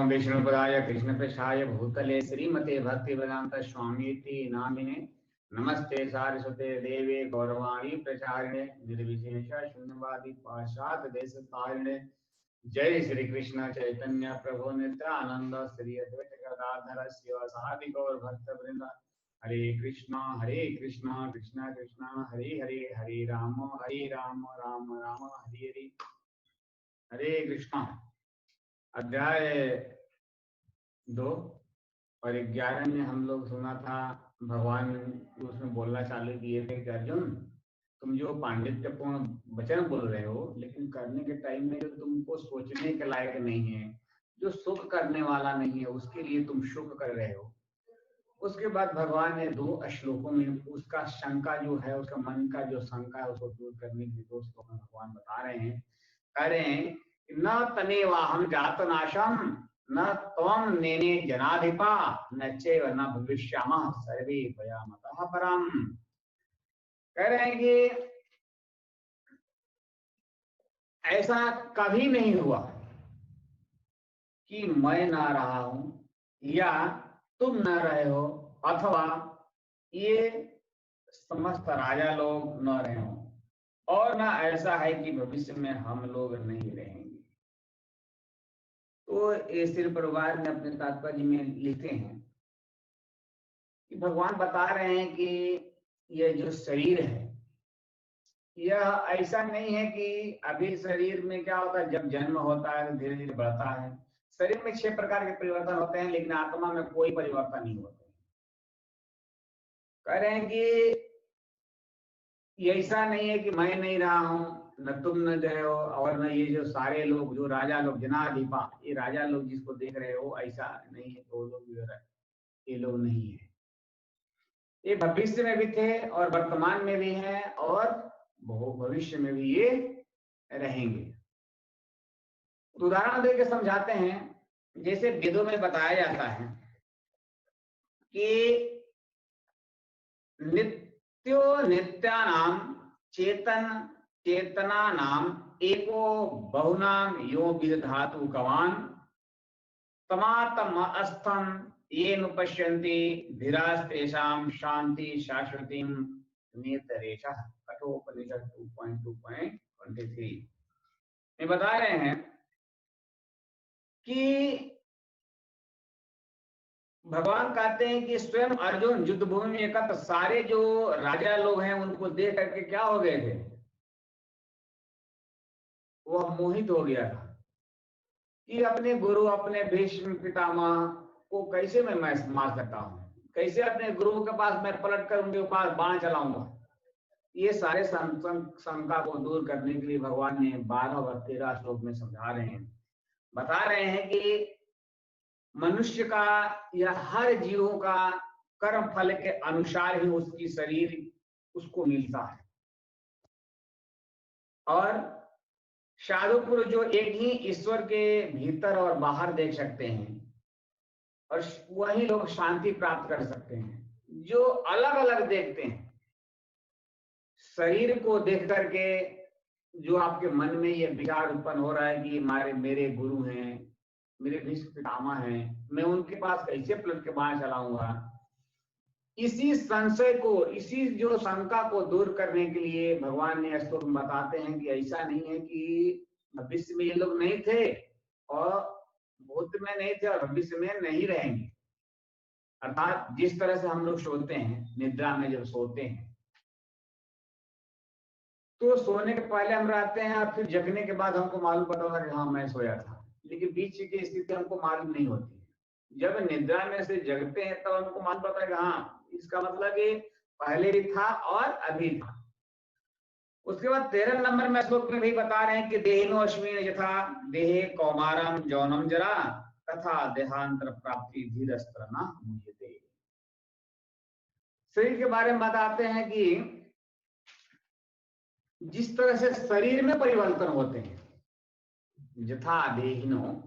नमो विष्णुपदाय कृष्णपृष्ठाय भूतले श्रीमते भक्तिवेदांत स्वामीति नामिने नमस्ते सारस्वते देवे गौरवाणी प्रचारिणे निर्विशेष शून्यवादी पाश्चात देशतारिणे जय श्री कृष्ण चैतन्य प्रभु नित्यानंद श्री अद्वैत गदाधर शिवासादि गौर भक्त वृंद हरे कृष्णा कृष्णा कृष्णा हरे हरे हरे राम राम राम हरे हरे हरे कृष्णा। अध्याय 2 और 11 में हम लोग सुना था, भगवान उसमें बोलना चालू किए थे कि अर्जुन तुम जो पांडित्यपूर्ण वचन बोल रहे हो, लेकिन करने के टाइम में जो तुमको सोचने के लायक नहीं है, जो सुख करने वाला नहीं है, उसके लिए तुम सुख कर रहे हो। उसके बाद भगवान ने 2 श्लोकों में उसका शंका जो है, उसका मन का जो शंका है उसको दूर करने के लिए 2 श्लोक में भगवान बता रहे हैं, कह रहे हैं न तमेवाहम जातनाशम न त्वं नेने जनाधिपा न चैव न भविष्यामः सर्वे भयामतः परम। कह रहे हैं कि ऐसा कभी नहीं हुआ कि मैं ना रहा हूं या तुम न रहे हो अथवा ये समस्त राजा लोग न रहे हो, और ना ऐसा है कि भविष्य में हम लोग नहीं रहेंगे। तो ये श्री परिवार में अपने तात्पर्य में लिखते हैं कि भगवान बता रहे हैं कि यह जो शरीर है यह ऐसा नहीं है कि अभी शरीर में क्या होता है, जब जन्म होता है तो धीरे धीरे बढ़ता है। शरीर में 6 प्रकार के परिवर्तन होते हैं, लेकिन आत्मा में कोई परिवर्तन नहीं होते। कह रहे हैं कि ये ऐसा नहीं है कि मैं नहीं रहा हूं, न तुम न रहे हो, और न ये जो सारे लोग जो राजा लोग जनाधिपा, ये राजा लोग जिसको देख रहे हो ऐसा नहीं है, तो लोग ये लोग नहीं है। ये भविष्य में भी थे और वर्तमान में भी हैं और भविष्य में भी ये रहेंगे। तो उदाहरण देकर समझाते हैं, जैसे वेदों में बताया जाता है कि नित्यो नित्यानाम चेतन चेतनानाम एको बहुनाम यो विदधातु कवान तमातम अस्थम ये नुपश्यन्ति धीरास्तेषां शांति शाश्वतीं नेतरेषः। कठोपनिषद 2.2.23 में बता रहे हैं कि भगवान कहते हैं कि स्वयं अर्जुन युद्ध भूमि में एकत्र सारे जो राजा लोग हैं उनको देख करके क्या हो गए थे, वह मोहित हो गया था कि अपने गुरु अपने भीष्म पितामह को कैसे मैं मार सकता हूं, कैसे अपने गुरु के पास मैं पलट कर उनके पास बाण चलाऊंगा। ये सारे शंका को दूर करने के लिए भगवान ने 12 और 13 श्लोक में समझा रहे हैं, बता रहे हैं कि मनुष्य का या हर जीवों का कर्म फल के अनुसार ही उसकी शरीर उसको मिलता है, और साधु पुरुष जो एक ही ईश्वर के भीतर और बाहर देख सकते हैं और वही लोग शांति प्राप्त कर सकते हैं। जो अलग अलग देखते हैं, शरीर को देख करके जो आपके मन में ये विचार उत्पन्न हो रहा है कि मेरे गुरु हैं, मेरे भीष्म पितामह हैं, मैं उनके पास कैसे पलट के बाण चलाऊंगा, इसी संशय को, इसी जो शंका को दूर करने के लिए भगवान ने श्लोक में बताते हैं कि ऐसा नहीं है कि भविष्य में ये लोग नहीं थे और भूत में नहीं थे और भविष्य में नहीं रहेंगे। अर्थात जिस तरह से हम लोग सोते हैं, निद्रा में जब सोते हैं तो सोने के पहले हम रहते हैं और फिर जगने के बाद हमको मालूम पता होगा कि हाँ मैं सोया था, लेकिन बीच की स्थिति हमको मालूम नहीं होती। जब निद्रा में से जगते हैं तब हमको मालूम पड़ता है कि हाँ इसका मतलब ये पहले भी था और अभी था। उसके बाद 13 नंबर में श्लोक में भी बता रहे हैं कि देहिनो अश्विन यथा देहे कौमारम जौनम जरा तथा देहांतर प्राप्ति धीरस्त्र न मुह्यते। शरीर के बारे में बताते हैं कि जिस तरह से शरीर में परिवर्तन होते हैं, यथा देहिनो,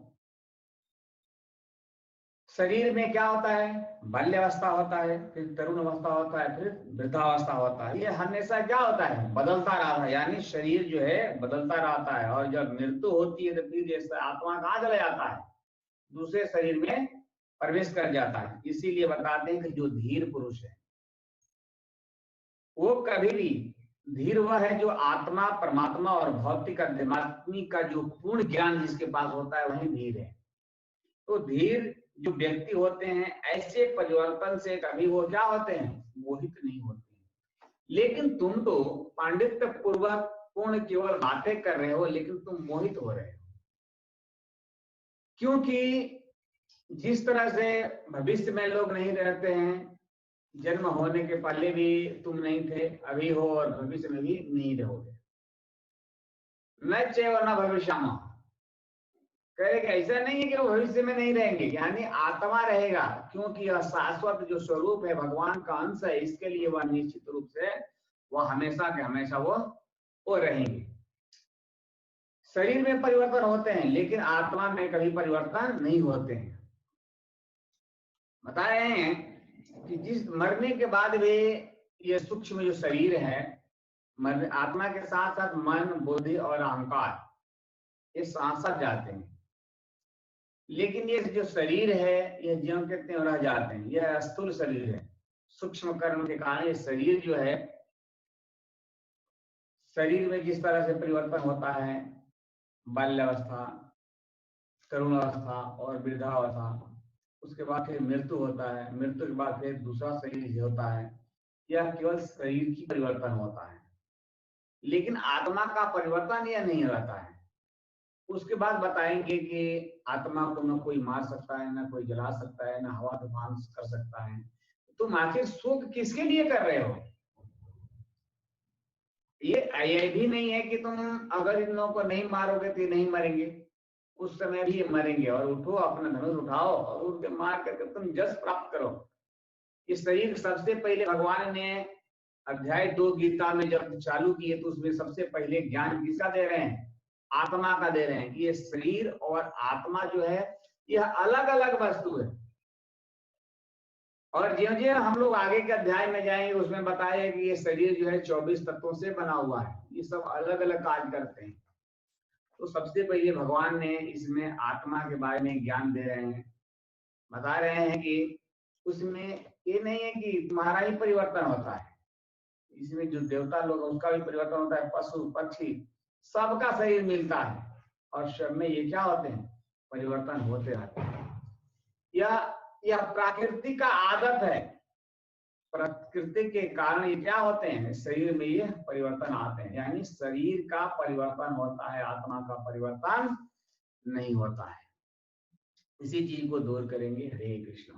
शरीर में क्या होता है, बाल्यावस्था होता है, फिर तरुण अवस्था होता है, फिर वृद्धावस्था होता है। ये हमेशा क्या होता है, बदलता रहता है, यानी शरीर जो है बदलता रहता है। और जब मृत्यु होती है तो फिर जैसे आत्मा कहाँ चला जाता है, दूसरे शरीर में प्रवेश कर जाता है। इसीलिए बताते हैं कि जो धीर पुरुष है वो कभी भी, धीर वह है जो आत्मा, परमात्मा और भौतिक अध्यात्मी का जो पूर्ण ज्ञान जिसके पास होता है वही धीर है। तो धीर जो व्यक्ति होते हैं ऐसे परिवर्तन से कभी वो क्या होते हैं, मोहित नहीं होते हैं। लेकिन तुम तो पांडित्य पूर्वक पूर्ण केवल बातें कर रहे हो, लेकिन तुम मोहित हो रहे हो। क्योंकि जिस तरह से भविष्य में लोग नहीं रहते हैं, जन्म होने के पहले भी तुम नहीं थे, अभी हो और भविष्य में भी नहीं रहोगे। न चैव न भविष्यामः, कहे कि ऐसा नहीं है कि वो भविष्य में नहीं रहेंगे, यानी आत्मा रहेगा, क्योंकि यह शाश्वत जो स्वरूप है भगवान का अंश है, इसके लिए वह निश्चित रूप से वह हमेशा के हमेशा वो रहेंगे। शरीर में परिवर्तन होते हैं लेकिन आत्मा में कभी परिवर्तन नहीं होते हैं। बता रहे हैं कि जिस मरने के बाद भी ये सूक्ष्म जो शरीर है, आत्मा के साथ साथ मन, बुद्धि और अहंकार ये साथ साथ जाते हैं, लेकिन ये जो शरीर है ये ज्यों के त्यों रह जाते हैं। यह स्थूल शरीर है, सूक्ष्म कर्म के कारण ये शरीर जो है, शरीर में जिस तरह से परिवर्तन होता है, बाल्यावस्था, तरुणावस्था और वृद्धावस्था, उसके बाद फिर मृत्यु होता है, मृत्यु के बाद फिर दूसरा शरीर होता है। यह केवल शरीर की परिवर्तन होता है, लेकिन आत्मा का परिवर्तन यह नहीं रहता है। उसके बाद बताएंगे कि आत्मा को न कोई मार सकता है, न कोई जला सकता है, न हवा तूफान कर सकता है। तुम आखिर शोक किसके लिए कर रहे हो? ये भी नहीं है कि तुम अगर इन लोगों को नहीं मारोगे तो ये नहीं मरेंगे, उस समय भी ये मरेंगे। और उठो, अपना धनुष उठाओ और उनके मार करके तुम जस प्राप्त करो। इस शरीर सबसे पहले भगवान ने अध्याय 2 गीता में जब चालू किए तो उसमें सबसे पहले ज्ञान किसका दे रहे हैं? आत्मा का दे रहे हैं कि ये शरीर और आत्मा जो है यह अलग अलग वस्तु है। और ज्यों ज्यों हम लोग आगे के अध्याय में जाएंगे उसमें बताया कि ये शरीर जो है 24 तत्वों से बना हुआ है, ये सब अलग अलग कार्य करते हैं। तो सबसे पहले भगवान ने इसमें आत्मा के बारे में ज्ञान दे रहे हैं, बता रहे हैं कि उसमें ये नहीं है कि तुम्हारा ही परिवर्तन होता है, इसमें जो देवता लोग उसका भी परिवर्तन होता है, पशु पक्षी सबका शरीर मिलता है और सब में ये क्या होते हैं, परिवर्तन होते रहते हैं। यह प्रकृति का आदत है, प्रकृति के कारण ये क्या होते हैं, शरीर में ये परिवर्तन आते हैं। यानी शरीर का परिवर्तन होता है, आत्मा का परिवर्तन नहीं होता है। इसी चीज को दूर करेंगे। हरे कृष्ण।